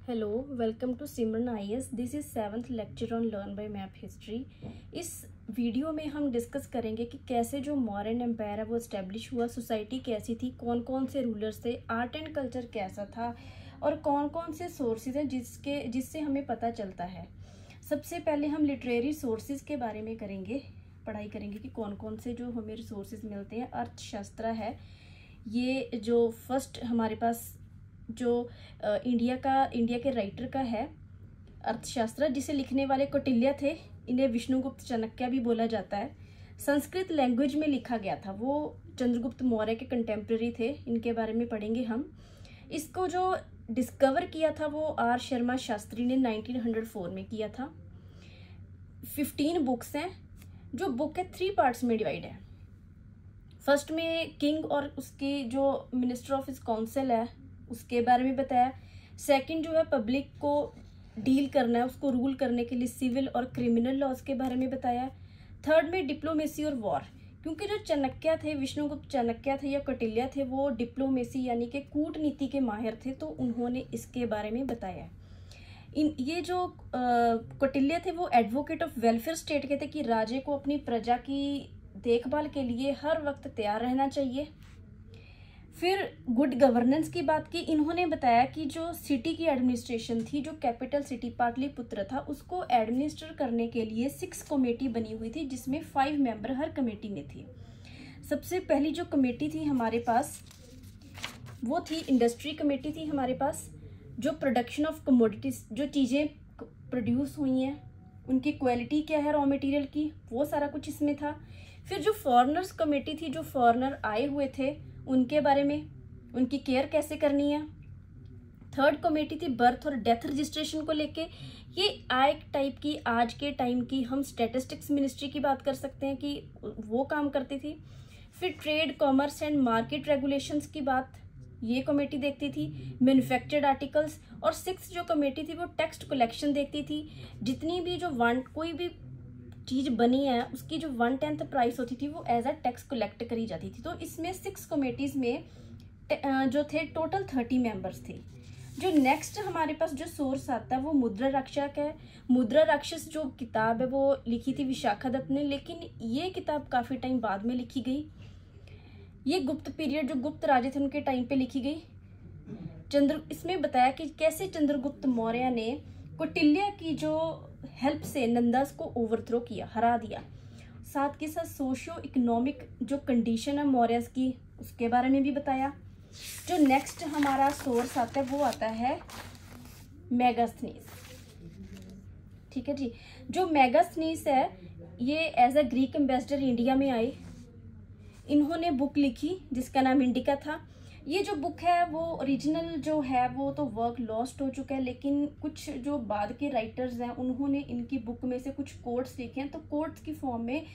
Hello, welcome to Simran IAS. This is 7th lecture on learn by map history. इस video में हम discuss करेंगे कि कैसे जो मौर्यन एम्पायर है वो इस्टेब्लिश हुआ, सोसाइटी कैसी थी, कौन कौन से रूलर्स थे, आर्ट एंड कल्चर कैसा था और कौन कौन से सोर्सेज हैं जिससे हमें पता चलता है। सबसे पहले हम लिटरेरी सोर्सेज के बारे में पढ़ाई करेंगे कि कौन कौन से जो हमें रिसोर्सेज मिलते हैं। अर्थशास्त्र है, ये जो फर्स्ट हमारे पास जो इंडिया के राइटर का है अर्थशास्त्र, जिसे लिखने वाले कौटिल्य थे। इन्हें विष्णुगुप्त चाणक्य भी बोला जाता है। संस्कृत लैंग्वेज में लिखा गया था, वो चंद्रगुप्त मौर्य के कंटेम्प्रेरी थे। इनके बारे में पढ़ेंगे हम। इसको जो डिस्कवर किया था वो आर शर्मा शास्त्री ने 1904 में किया था। 15 बुक्स हैं। जो बुक है 3 पार्ट्स में डिवाइड है। फर्स्ट में किंग और उसकी जो मिनिस्टर ऑफ हिज काउंसिल है उसके बारे में बताया। सेकंड जो है पब्लिक को डील करना है, उसको रूल करने के लिए सिविल और क्रिमिनल लॉज के बारे में बताया। थर्ड में डिप्लोमेसी और वॉर, क्योंकि जो चाणक्य थे, विष्णुगुप्त चाणक्य थे या कौटिल्य थे, वो डिप्लोमेसी यानी कि कूटनीति के माहिर थे, तो उन्होंने इसके बारे में बताया। ये जो कौटिल्य थे वो एडवोकेट ऑफ वेलफेयर स्टेट के थे कि राजे को अपनी प्रजा की देखभाल के लिए हर वक्त तैयार रहना चाहिए। फिर गुड गवर्नेंस की बात की। इन्होंने बताया कि जो सिटी की एडमिनिस्ट्रेशन थी, जो कैपिटल सिटी पाटलिपुत्र था, उसको एडमिनिस्टर करने के लिए 6 कमेटी बनी हुई थी, जिसमें 5 मेंबर हर कमेटी में थे। सबसे पहली जो कमेटी थी हमारे पास वो थी इंडस्ट्री कमेटी थी हमारे पास। जो प्रोडक्शन ऑफ कमोडिटीज, जो चीज़ें प्रोड्यूस हुई हैं उनकी क्वालिटी क्या है रॉ मटेरियल की, वो सारा कुछ इसमें था। फिर जो फॉरेनर्स कमेटी थी, जो फॉरेनर आए हुए थे उनके बारे में, उनकी केयर कैसे करनी है। थर्ड कमेटी थी बर्थ और डेथ रजिस्ट्रेशन को लेके। ये एक टाइप की आज के टाइम की हम स्टैटिस्टिक्स मिनिस्ट्री की बात कर सकते हैं कि वो काम करती थी। फिर trade, commerce and market regulations की बात ये कमेटी देखती थी। Manufactured articles. और 6th जो कमेटी थी वो टेक्स्ट कलेक्शन देखती थी। जितनी भी जो कोई भी चीज बनी है उसकी जो 1/10 प्राइस होती थी वो एज अ टैक्स कलेक्ट करी जाती थी। तो इसमें 6 कमेटीज में जो थे टोटल 30 मेंबर्स थे। जो नेक्स्ट हमारे पास जो सोर्स आता है वो मुद्रा राक्षस है। मुद्रा राक्षस जो किताब है वो लिखी थी विशाखादत्त ने, लेकिन ये किताब काफी टाइम बाद में लिखी गई। ये गुप्त पीरियड, जो गुप्त राजे थे उनके टाइम पे लिखी गई। इसमें बताया कि कैसे चंद्रगुप्त मौर्य ने कौटिल्य की जो हेल्प से नंदास को ओवरथ्रो किया, हरा दिया। साथ के साथ सोशियो इकोनॉमिक जो कंडीशन है मौर्यस की उसके बारे में भी बताया। जो नेक्स्ट हमारा सोर्स आता है वो आता है मेगास्थनीस। ठीक है जी। जो मेगास्थनीस है ये as a Greek ambassador India में आए। इन्होंने बुक लिखी जिसका नाम इंडिका था। ये जो बुक है वो ओरिजिनल जो है वो तो वर्क लॉस्ट हो चुका है, लेकिन कुछ जो बाद के राइटर्स हैं उन्होंने इनकी बुक में से कुछ कोट्स लिखे हैं। तो कोट्स की फॉर्म में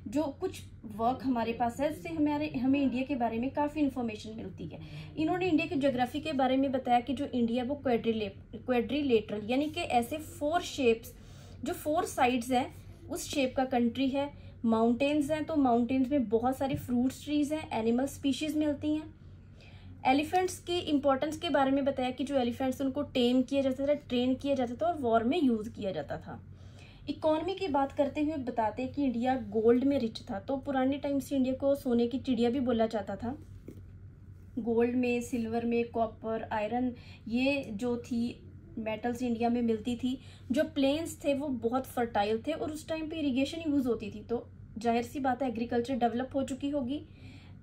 जो कुछ वर्क हमारे पास है उससे हमें इंडिया के बारे में काफ़ी इन्फॉर्मेशन मिलती है। इन्होंने इंडिया की ज्योग्राफी के बारे में बताया कि जो इंडिया वो क्वाड्रिलेटरल यानी कि ऐसे 4 शेप्स, जो 4 साइड्स हैं उस शेप का कंट्री है। माउंटेन्स हैं, तो माउंटेन्स में बहुत सारी फ्रूट्स ट्रीज हैं, एनिमल स्पीशीज मिलती हैं। एलिफेंट्स की इंपॉर्टेंस के बारे में बताया कि जो एलिफेंट्स उनको टेम किया जाता था, ट्रेन किया जाता था और वॉर में यूज किया जाता था। इकोनॉमी की बात करते हुए बताते हैं कि इंडिया गोल्ड में रिच था। तो पुराने टाइम से इंडिया को सोने की चिड़िया भी बोला जाता था। गोल्ड में, सिल्वर में, कॉपर, आयरन, ये जो थी मेटल्स इंडिया में मिलती थी। जो प्लेन्स थे वो बहुत फर्टाइल थे और उस टाइम पे इरिगेशन यूज होती थी, तो जाहिर सी बात है एग्रीकल्चर डेवलप हो चुकी होगी।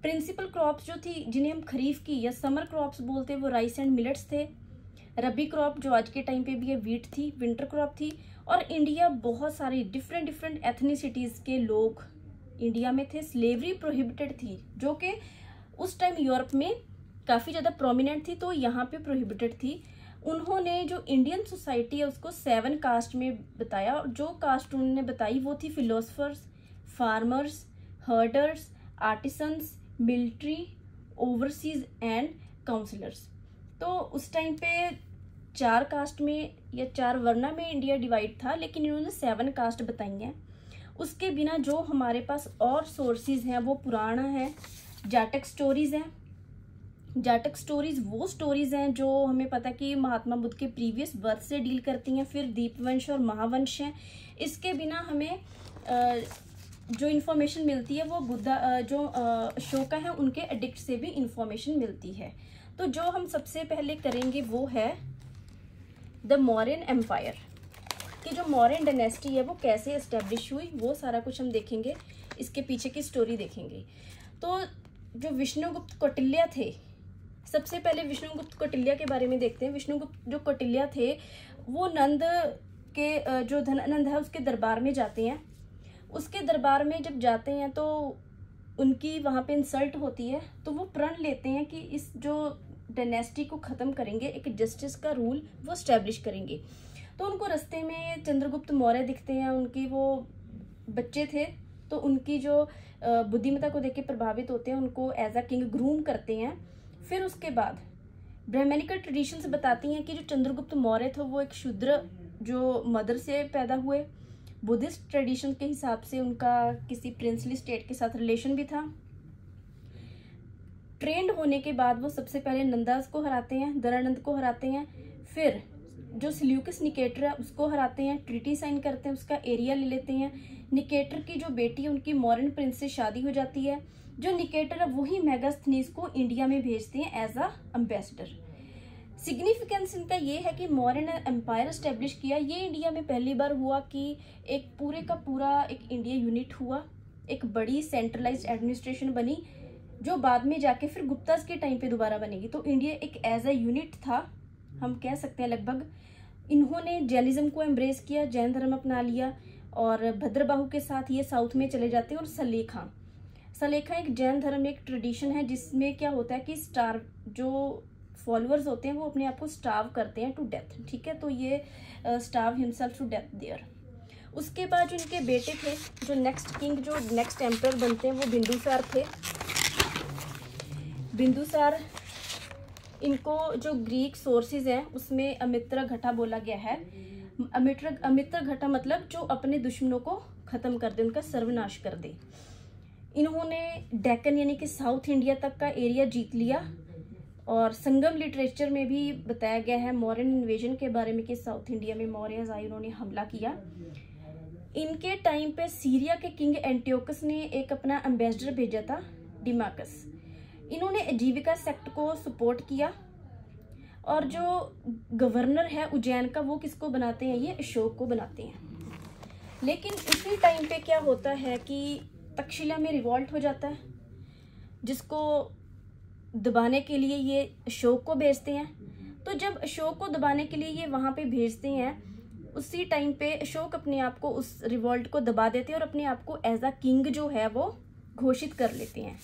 प्रिंसिपल क्रॉप्स जो थी जिन्हें हम खरीफ की या समर क्रॉप्स बोलते हैं वो राइस एंड मिलेट्स थे। रबी क्रॉप जो आज के टाइम पे भी है वीट थी, विंटर क्रॉप थी। और इंडिया बहुत सारे डिफरेंट एथनिसिटीज के लोग इंडिया में थे। स्लेवरी प्रोहिबिटेड थी, जो कि उस टाइम यूरोप में काफ़ी ज़्यादा प्रोमिनेंट थी, तो यहाँ पे प्रोहिबिटेड थी। उन्होंने जो इंडियन सोसाइटी है उसको 7 कास्ट में बताया, और जो कास्ट उन्होंने बताई वो थी philosophers, farmers, herders, artisans, military, overseas and councillors. तो उस टाइम पे 4 कास्ट में या 4 वर्णा में इंडिया डिवाइड था, लेकिन इन्होंने 7 कास्ट बताई हैं। उसके बिना जो हमारे पास और सोर्सेज हैं वो पुराना है, जाटक स्टोरीज हैं, जाटक स्टोरीज वो स्टोरीज हैं जो हमें पता कि महात्मा बुद्ध के प्रीवियस बर्थ से डील करती हैं। फिर दीपवंश और महावंश हैं। इसके बिना हमें जो इन्फॉर्मेशन मिलती है वो बुद्धा जो अशोका है उनके एडिक्ट से भी इंफॉर्मेशन मिलती है। तो जो हम सबसे पहले करेंगे वो है द मौर्यन एम्पायर, कि जो मौर्यन डायनेस्टी है वो कैसे एस्टेब्लिश हुई, वो सारा कुछ हम देखेंगे, इसके पीछे की स्टोरी देखेंगे। तो जो विष्णुगुप्त कौटिल्य थे, सबसे पहले विष्णुगुप्त कौटिल्य के बारे में देखते हैं। विष्णुगुप्त जो कौटिल्य थे वो नंद के जो धनानंद है उसके दरबार में जाते हैं। उसके दरबार में जब जाते हैं तो उनकी वहाँ पे इंसल्ट होती है, तो वो प्रण लेते हैं कि इस जो डायनेस्टी को ख़त्म करेंगे, एक जस्टिस का रूल वो स्टैब्लिश करेंगे। तो उनको रास्ते में चंद्रगुप्त मौर्य दिखते हैं। उनकी वो बच्चे थे तो उनकी जो बुद्धिमत्ता को देख के प्रभावित होते हैं, उनको एज अ किंग ग्रूम करते हैं। फिर उसके बाद ब्राह्मणिकल ट्रेडिशंस बताती हैं कि जो चंद्रगुप्त मौर्य थे वो एक शूद्र जो मदर से पैदा हुए। बुद्धिस्ट ट्रेडिशन के हिसाब से उनका किसी प्रिंसली स्टेट के साथ रिलेशन भी था। ट्रेंड होने के बाद वो सबसे पहले नंदास को हराते हैं, धनानंद को हराते हैं। फिर जो सिल्यूकस निकेटर है उसको हराते हैं, ट्रीटी साइन करते हैं, उसका एरिया ले लेते हैं। निकेटर की जो बेटी है उनकी मॉरन प्रिंस से शादी हो जाती है। जो निकेटर है वही मेगास्थनीज को इंडिया में भेजते हैं एज अ एम्बेसडर। सिग्निफिकेंस इनका ये है कि मौर्यन एम्पायर एस्टेब्लिश किया। ये इंडिया में पहली बार हुआ कि एक पूरे का पूरा एक इंडिया यूनिट हुआ, एक बड़ी सेंट्रलाइज्ड एडमिनिस्ट्रेशन बनी, जो बाद में जाके फिर गुप्तास के टाइम पे दोबारा बनेगी। तो इंडिया एक एज अ यूनिट था, हम कह सकते हैं लगभग। इन्होंने जैनिज्म को एम्ब्रेस किया, जैन धर्म अपना लिया, और भद्रबाहु के साथ ये साउथ में चले जाते हैं। और सलेखा एक जैन धर्म एक ट्रेडिशन है जिसमें क्या होता है कि स्टार जो फॉलोअर्स होते हैं वो अपने आप को स्टार्व करते हैं टू डेथ, ठीक है। तो ये starve himself to death there. उसके बाद जो इनके बेटे थे, जो नेक्स्ट किंग जो नेक्स्ट एम्परर बनते हैं वो बिंदुसार थे। बिंदुसार, इनको जो ग्रीक सोर्सेज हैं उसमें अमित्र घटा बोला गया है। अमित्र घटा मतलब जो अपने दुश्मनों को खत्म कर दे, उनका सर्वनाश कर दे। इन्होंने डेक्कन यानी कि साउथ इंडिया तक का एरिया जीत लिया। और संगम लिटरेचर में भी बताया गया है मौर्यन इन्वेजन के बारे में कि साउथ इंडिया में मौर्यज आए, उन्होंने हमला किया। इनके टाइम पे सीरिया के किंग एंटियोकस ने एक अपना एम्बेसडर भेजा था, डिमाकस। इन्होंने आजीविका सेक्ट को सपोर्ट किया। और जो गवर्नर है उज्जैन का वो किसको बनाते हैं, ये अशोक को बनाते हैं। लेकिन इसी टाइम पे क्या होता है कि तक्षशिला में रिवॉल्ट हो जाता है, जिसको दबाने के लिए ये अशोक को भेजते हैं। तो जब अशोक को दबाने के लिए ये वहाँ पे भेजते हैं, उसी टाइम पे अशोक अपने आप को उस रिवॉल्ट को दबा देते हैं और अपने आप को एज अ किंग जो है वो घोषित कर लेते हैं।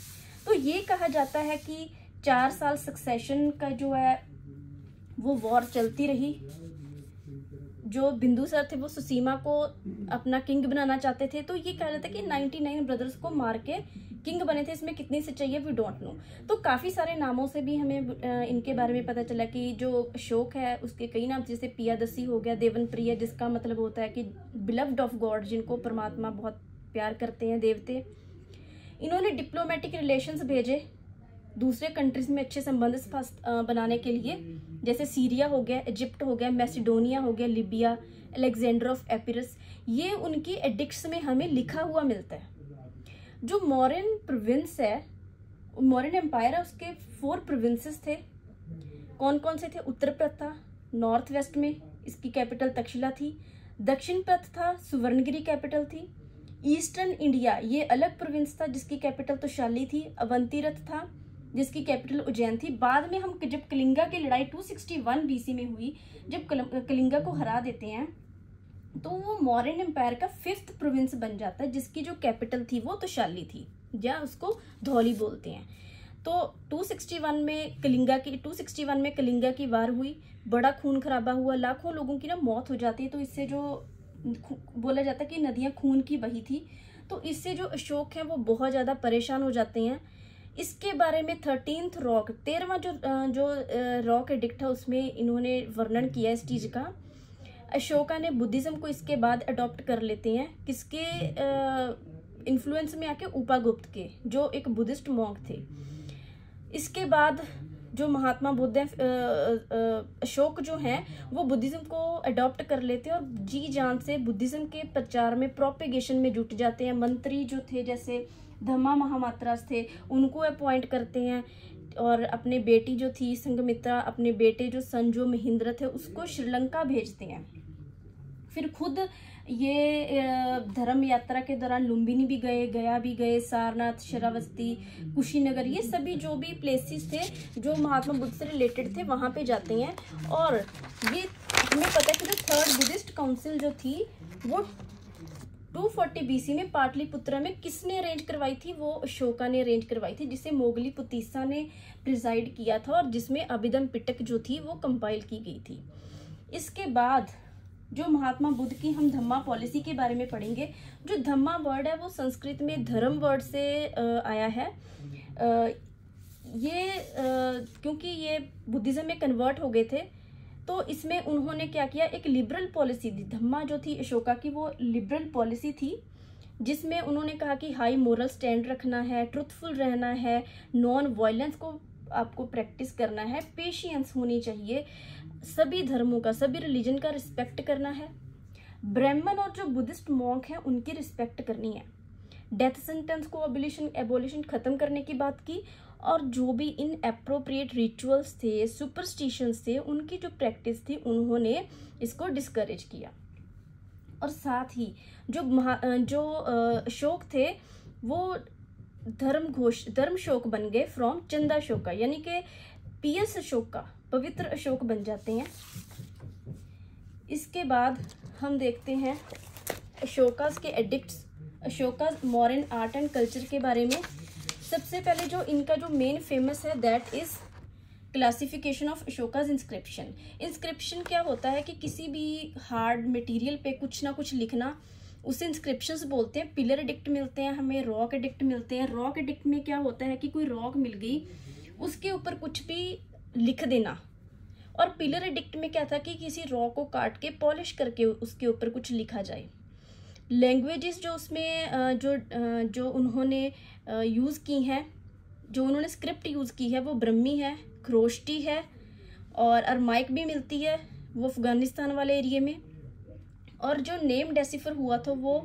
तो ये कहा जाता है कि 4 साल सक्सेशन का जो है वो वॉर चलती रही। जो बिंदुसार थे वो सुसीमा को अपना किंग बनाना चाहते थे। तो ये कहा जाता है कि 99 ब्रदर्स को मार के किंग बने थे। इसमें कितनी सच्चाई है वी डोंट नो। तो काफ़ी सारे नामों से भी हमें इनके बारे में पता चला कि जो अशोक है उसके कई नाम, जैसे पियादसी हो गया, देवनप्रिय जिसका मतलब होता है कि बिलव्ड ऑफ गॉड, जिनको परमात्मा बहुत प्यार करते हैं, देवते। इन्होंने डिप्लोमेटिक रिलेशंस भेजे दूसरे कंट्रीज में अच्छे संबंध बनाने के लिए, जैसे सीरिया हो गया, इजिप्ट हो गया, मैसिडोनिया हो गया, लिबिया, अलेक्जेंडर ऑफ एपिरस। ये उनकी एडिक्ट्स में हमें लिखा हुआ मिलता है। जो मौर्यन प्रोविंस है, मौर्यन एम्पायर है, उसके 4 प्रोविंसेस थे। कौन कौन से थे? उत्तर प्रथ था, नॉर्थ वेस्ट में इसकी कैपिटल तक्षशिला थी। दक्षिण प्रथ था, सुवर्णगिरी कैपिटल थी। ईस्टर्न इंडिया ये अलग प्रोविंस था जिसकी कैपिटल तोशाली थी। अवंतीरथ था जिसकी कैपिटल उज्जैन थी। बाद में हम जब कलिंगा की लड़ाई 261 BC में हुई, जब कलिंगा को हरा देते हैं, तो वो मौर्यन एम्पायर का 5th प्रोविंस बन जाता है जिसकी जो कैपिटल थी वो तोशाली थी, या उसको धौली बोलते हैं। तो 261 में कलिंगा की वार हुई, बड़ा खून खराबा हुआ, लाखों लोगों की ना मौत हो जाती है। तो इससे जो बोला जाता है कि नदियां खून की बही थी, तो इससे जो अशोक है वो बहुत ज़्यादा परेशान हो जाते हैं। इसके बारे में 13th रॉक, 13वां जो रॉक एडिक्ट है उसमें इन्होंने वर्णन किया इस चीज़ का। अशोका ने बुद्धिज्म को इसके बाद अडॉप्ट कर लेते हैं, किसके इन्फ्लुएंस में आके? उपागुप्त के, जो एक बुद्धिस्ट मॉन्क थे। इसके बाद जो महात्मा बुद्ध अशोक जो हैं वो बुद्धिज्म को अडॉप्ट कर लेते हैं और जी जान से बुद्धिज्म के प्रचार में प्रोपेगेशन में जुट जाते हैं। मंत्री जो थे जैसे धम्मा महामात्रास थे उनको अपॉइंट करते हैं और अपने बेटी जो थी संघमित्रा, अपने बेटे जो संजो महेंद्र थे उसको श्रीलंका भेजते हैं। फिर खुद ये धर्म यात्रा के दौरान लुम्बिनी भी गए, गया भी गए, सारनाथ, श्रावस्ती, कुशीनगर, ये सभी जो भी प्लेसेस थे जो महात्मा बुद्ध से रिलेटेड थे वहाँ पे जाते हैं। और ये हमें पता है कि जो थर्ड बुद्धिस्ट काउंसिल जो थी वो 240 BC में पाटलिपुत्रा में किसने अरेंज करवाई थी? वो अशोका ने अरेंज करवाई थी, जिसे मोगली पुतीसा ने प्रिजाइड किया था और जिसमें अभिधम पिटक जो थी वो कंपाइल की गई थी। इसके बाद जो महात्मा बुद्ध की हम धम्मा पॉलिसी के बारे में पढ़ेंगे। जो धम्मा वर्ड है वो संस्कृत में धर्म वर्ड से आया है। क्योंकि ये बुद्धिज्म में कन्वर्ट हो गए थे तो इसमें उन्होंने क्या किया, एक लिबरल पॉलिसी दी। धम्मा जो थी अशोका की वो लिबरल पॉलिसी थी जिसमें उन्होंने कहा कि हाई मोरल स्टैंड रखना है, ट्रुथफुल रहना है, नॉन वायलेंस को आपको प्रैक्टिस करना है, पेशेंस होनी चाहिए, सभी धर्मों का, सभी रिलीजन का रिस्पेक्ट करना है, ब्राह्मण और जो बुद्धिस्ट मॉन्क हैं उनकी रिस्पेक्ट करनी है, डेथ सेंटेंस को एबोलिशन खत्म करने की बात की और जो भी इन अप्रोप्रिएट रिचुअल्स थे, सुपरस्टिशंस थे, उनकी जो प्रैक्टिस थी उन्होंने इसको डिस्करेज किया। और साथ ही जो अशोक थे वो धर्म शोक बन गए फ्रॉम चंदा शोका, यानी कि पियस अशोक का पवित्र अशोक बन जाते हैं। इसके बाद हम देखते हैं अशोकास के edicts, Ashoka's modern art and culture के बारे में। सबसे पहले जो इनका जो मेन फेमस है that is classification of Ashoka's inscription. Inscription क्या होता है कि किसी भी हार्ड मटेरियल पे कुछ ना कुछ लिखना, उसे इंस्क्रिप्शंस बोलते हैं। पिलर एडिक्ट मिलते हैं हमें, रॉक एडिक्ट मिलते हैं। रॉक एडिक्ट में क्या होता है कि कोई रॉक मिल गई उसके ऊपर कुछ भी लिख देना, और पिलर एडिक्ट में क्या था कि किसी रॉक को काट के पॉलिश करके उसके ऊपर कुछ लिखा जाए। लैंग्वेजेस जो उसमें जो उन्होंने यूज़ की हैं, जो उन्होंने स्क्रिप्ट यूज़ की है वो ब्रह्मी है, खरोष्टी है और अरमाइक भी मिलती है, वो अफगानिस्तान वाले एरिया में। और जो नेम डेसिफर हुआ था वो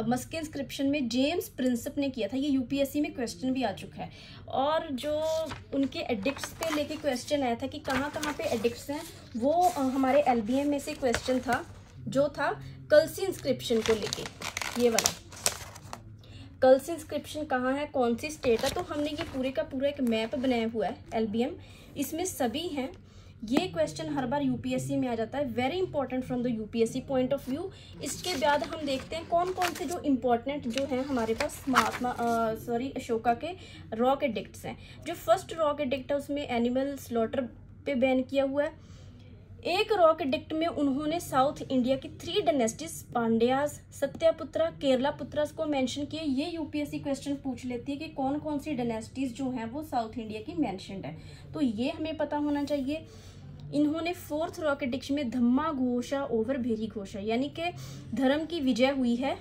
मस्के इंस्क्रिप्शन में जेम्स प्रिंसिप ने किया था। ये यूपीएससी में क्वेश्चन भी आ चुका है। और जो उनके एडिक्ट्स पे लेके क्वेश्चन आया था कि कहाँ कहाँ पे एडिक्ट्स हैं, वो हमारे एलबीएम में से क्वेश्चन था जो था कलसी इंस्क्रिप्शन को लेके। ये वाला कलसी इंस्क्रिप्शन कहाँ है, कौन सी स्टेट है, तो हमने ये पूरे का पूरा एक मैप बनाया हुआ है एलबीएम, इसमें सभी हैं। ये क्वेश्चन हर बार यूपीएससी में आ जाता है, very important from the UPSC point of view. इसके बाद हम देखते हैं कौन कौन से जो इम्पोर्टेंट जो हैं हमारे पास अशोका के रॉक एडिक्ट्स हैं। जो फर्स्ट रॉक एडिक्ट है उसमें एनिमल स्लॉटर पे बैन किया हुआ है। एक रॉक एडिक्ट में उन्होंने साउथ इंडिया की 3 डायनेस्टीज पांड्यास, सत्यापुत्रा, केरला पुत्रास को मेंशन किए। ये यूपीएससी क्वेश्चन पूछ लेती है कि कौन कौन सी डायनेस्टीज जो हैं वो साउथ इंडिया की मेंशनड है, तो ये हमें पता होना चाहिए। इन्होंने 4th रॉक एडिक्ट में धम्मा घोषा ओवर भेरी घोषा, यानी कि धर्म की विजय हुई है,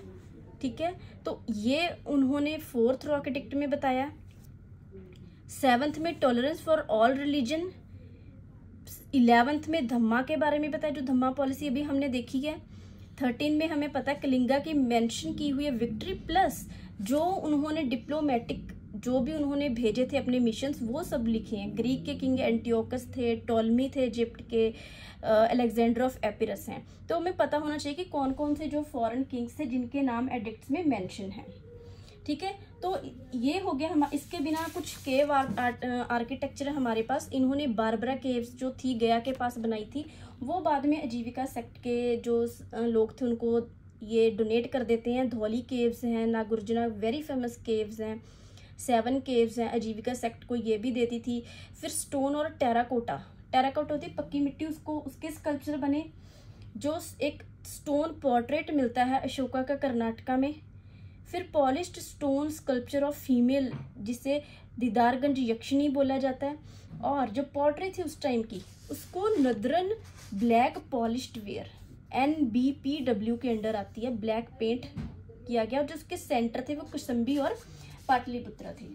ठीक है, तो ये उन्होंने 4th रॉक एडिक्ट में बताया। 7th में tolerance for all religion, 11th में धम्मा के बारे में बताया, जो धम्मा पॉलिसी अभी हमने देखी है। 13 में हमें पता है कलिंगा की मेंशन की हुई है, विक्ट्री प्लस जो उन्होंने डिप्लोमेटिक जो भी उन्होंने भेजे थे अपने मिशंस वो सब लिखे हैं। ग्रीक के किंग एंटियोकस थे, टॉलमी थे, इजिप्ट के अलेक्जेंडर ऑफ एपिरस हैं। तो हमें पता होना चाहिए कि कौन कौन से जो फॉरेन किंग्स थे जिनके नाम एडिक्ट्स में मेंशन है, ठीक है। तो ये हो गया हम। इसके बिना कुछ केव आर्किटेक्चर हमारे पास। इन्होंने बारबरा केव्स जो थी गया के पास बनाई थी, वो बाद में आजीविका सेक्ट के जो लोग थे उनको ये डोनेट कर देते हैं। धौली केव्स हैं, नागार्जुना वेरी फेमस केव्स हैं, 7 केव्स हैं, आजीविका सेक्ट को ये भी देती थी। फिर स्टोन और टेराकोटा होती पक्की मिट्टी, उसको उसके स्कल्पचर बने। जो एक स्टोन पोर्ट्रेट मिलता है अशोका का कर्नाटका में। फिर polished stone sculpture of female जिसे दीदारगंज यक्षिणी बोला जाता है। और जो पोर्ट्रेट थी उस टाइम की उसको नदरन ब्लैक पॉलिश्ड वेयर NBPW के अंडर आती है, ब्लैक पेंट किया गया। और जो उसके सेंटर थे वो कुशंबी और पाटलिपुत्रा थे।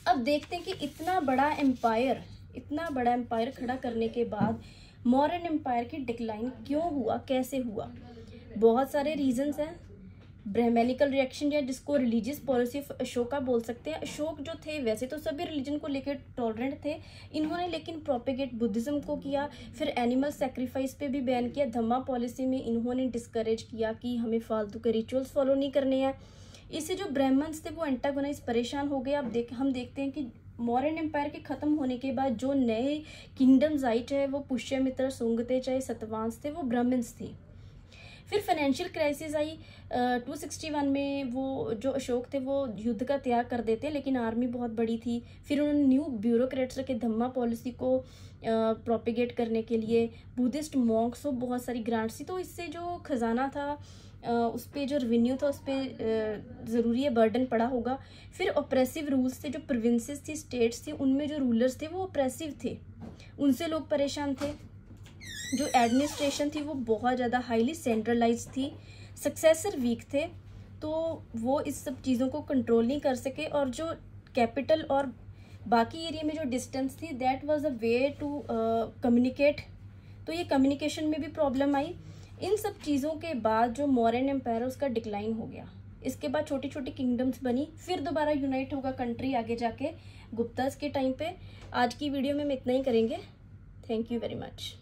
अब देखते हैं कि इतना बड़ा एम्पायर इतना बड़ा एम्पायर खड़ा करने के बाद मौर्यन एम्पायर की डिक्लाइन क्यों हुआ, कैसे हुआ? बहुत सारे रीजंस हैं। ब्राह्मणिकल रिएक्शन, या जिसको रिलीजियस पॉलिसी ऑफ अशोका बोल सकते हैं। अशोक जो थे वैसे तो सभी रिलीजन को लेकर टॉलरेंट थे, इन्होंने लेकिन प्रोपेगेट बुद्धिज्म को किया, फिर एनिमल सेक्रीफाइस पे भी बैन किया। धम्मा पॉलिसी में इन्होंने डिस्करेज किया कि हमें फालतू के रिचुअल्स फॉलो नहीं करने हैं। इससे जो ब्राह्मण्स थे वो एंटागोनाइज परेशान हो गए। अब हम देखते हैं कि मौर्यन एम्पायर के खत्म होने के बाद जो नए किंगडम्स आई, चाहे वो पुष्यमित्र, सुंग थे, चाहे सतवांश थे, वो ब्राह्मण्स थे। फिर फाइनेंशियल क्राइसिस आई 261 में। वो जो अशोक थे वो युद्ध का त्याग कर देते, लेकिन आर्मी बहुत बड़ी थी। फिर उन्होंने न्यू ब्यूरोक्रेट्स रखे धम्मा पॉलिसी को प्रोपिगेट करने के लिए। बुद्धिस्ट मॉन्क्स को बहुत सारी ग्रांट्स थी, तो इससे जो खजाना था उस पर जो रेवेन्यू था उस पर ज़रूरी है बर्डन पड़ा होगा। फिर ऑप्रेसिव रूल्स थे, जो प्रोविंसेस थी, स्टेट्स थी, उनमें जो रूलर्स थे वो ऑप्रेसिव थे, उनसे लोग परेशान थे। जो एडमिनिस्ट्रेशन थी वो बहुत ज़्यादा हाईली सेंट्रलाइज थी। सक्सेसर वीक थे, तो वो इस सब चीज़ों को कंट्रोल नहीं कर सके। और जो कैपिटल और बाकी एरिया में जो डिस्टेंस थी, that was a way to communicate, तो ये कम्युनिकेशन में भी प्रॉब्लम आई। इन सब चीज़ों के बाद जो मौर्यन एम्पायर उसका डिक्लाइन हो गया। इसके बाद छोटी छोटी किंगडम्स बनी, फिर दोबारा यूनाइट होगा कंट्री आगे जाके गुप्तास के टाइम पे। आज की वीडियो में हम इतना ही करेंगे। Thank you very much.